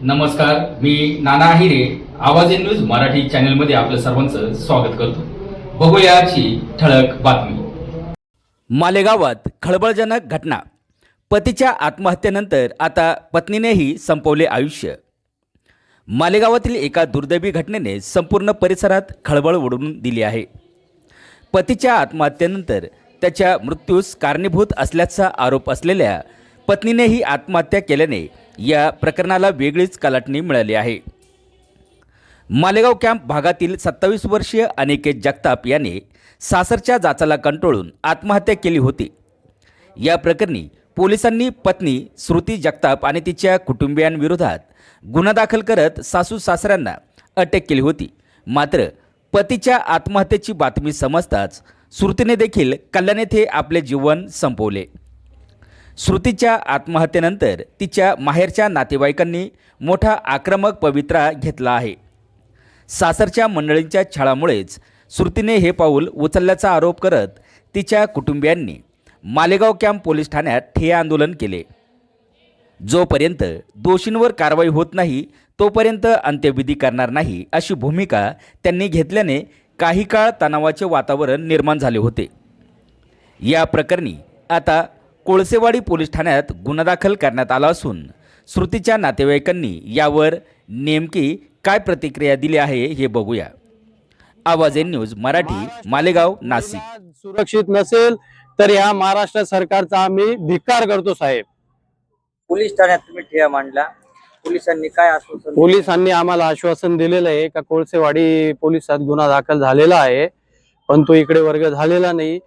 नमस्कार, मी नाना आहिरे. आवाज in news Marathi चॅनलमध्ये आपलं सर्वांचं स्वागत करतो. बघूया आजची ठळक बातमी. मालेगावात खळबळजनक घटना. पतीच्या आत्महत्येनंतर आता पत्नीनेही संपवले आयुष्य. मालेगावातील एका दुर्दैवी घटनेने संपूर्ण परिसरात खळबळ उडवून दिली आहे. पतीच्या आत्महत्येनंतर त्याच्या मृत्यूस कारणीभूत असल्याचा आरोप असलेल्या पत्नीनेही आत्महत्या केल्याने या प्रकरणाला वेगळीच कलाटणी मिळाली आहे. मालेगाव कॅम्प भागातील 27 वर्षीय अनिकेत जगताप याने सासरच्या जाचाला कंटाळून आत्महत्या केली होती. या प्रकरणी पोलिसांनी पत्नी श्रुती जगताप आणि तिच्या कुटुंबियांविरोधात गुन्हा दाखल करत सासू सासऱ्यांना अटक केली होती. मात्र पतीच्या आत्महत्येची बातमी समजताच श्रुतीने देखील कल्याण येथे आपले जीवन संपवले. श्रुतीच्या आत्महत्येनंतर तिच्या माहेरच्या नातेवाईकांनी मोठा आक्रमक पवित्रा घेतला आहे. सासरच्या मंडळींच्या छळामुळेच श्रुतीने हे पाऊल उचलल्याचा आरोप करत तिच्या कुटुंबियांनी मालेगाव कॅम्प पोलीस ठाण्यात ठिय्या आंदोलन केले. जोपर्यंत दोषींवर कारवाई होत नाही तोपर्यंत अंत्यविधी करणार नाही अशी भूमिका त्यांनी घेतल्याने काही काळ तणावाचे वातावरण निर्माण झाले होते. या प्रकरणी आता कोळसेवाडी पोलीस ठाण्यात गुन्हा दाखल करण्यात आला असून श्रुतीच्या नातेवाईकांनी यावर नेमकी काय प्रतिक्रिया दिली आहे हे बघूया. आवाज इन न्यूज मराठी, मालेगाव, नाशिक. सुरक्षित नसेल तर या महाराष्ट्र सरकारचा आम्ही धिक्कार करतो साहेब. पोलीस ठाण्यात तुम्ही ठिय्या मांडला, पोलिसांनी काय आश्वासन दिलं? पोलिसांनी आम्हाला आश्वासन दिलेलं आहे का कोळसेवाडी पोलिसात गुन्हा दाखल झालेला आहे, पण तो इकडे वर्ग झालेला नाही.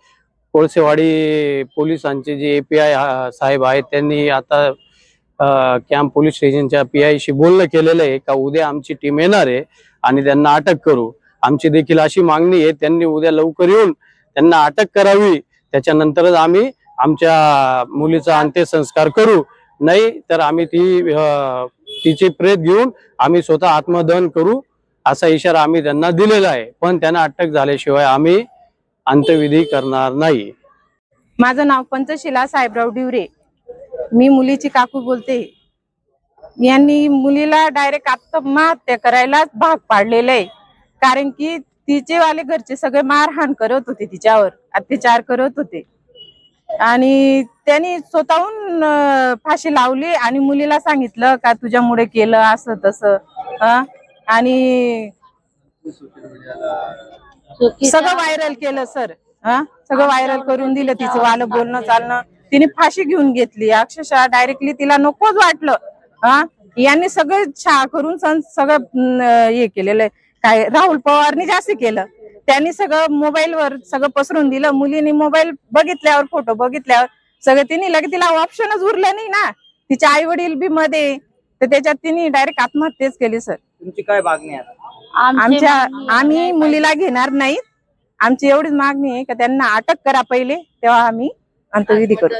कोळसेवाडी पोलिसांचे जे API साहेब आहेत त्यांनी आता कॅम्प पोलीस स्टेशनच्या PI शी बोलणं केलेलं आहे का उद्या आमची टीम येणार आहे आणि त्यांना अटक करू. आमची देखील अशी मागणी आहे, त्यांनी उद्या लवकर येऊन त्यांना अटक करावी, त्याच्यानंतरच आम्ही आमच्या मुलीचा अंत्यसंस्कार करू. नाही तर आम्ही तिचे प्रेत घेऊन आम्ही स्वतः आत्मदहन करू असा इशारा आम्ही त्यांना दिलेला आहे. पण त्यांना अटक झाल्याशिवाय आम्ही अंत्यविधी करणार नाही. माझं नाव पंचशिला साहेबराव डिवरे, मी मुलीची काकू बोलते. यांनी मुलीला डायरेक्ट आत्महत्या करायला भाग पाडलेलं आहे, कारण की तिचे वाले घरचे सगळे मारहाण करत होते, तिच्यावर अत्याचार करत होते आणि त्यांनी स्वतःहून फाशी लावली आणि मुलीला सांगितलं का तुझ्यामुळे केलं असं तसं. आणि सगळं व्हायरल केलं सर. सगळं व्हायरल करून दिलं तिचं वालं बोलणं चालणं. तिने फाशी घेऊन घेतली, अक्षरशः डायरेक्टली तिला नकोच वाटलं. यांनी सगळं छा करून सगळं हे केलेलं आहे. काय राहुल पवारनी जास्त केलं, त्यांनी सगळं मोबाईलवर सगळं पसरून दिलं. मुलीने मोबाईल बघितल्यावर, फोटो बघितल्यावर सगळं तिने लगेच, तिला ऑप्शनच उरलं नाही ना. तिचे आई वडील बी मध्ये, तर त्याच्यात तिने डायरेक्ट आत्महत्याच केली. सर तुमची काय मागणी आहे? आम्ही मुलीला घेणार नाही. आमची एवढीच मागणी आहे का त्यांना अटक करा पहिले, तेव्हा आम्ही अंत्यविधी करू.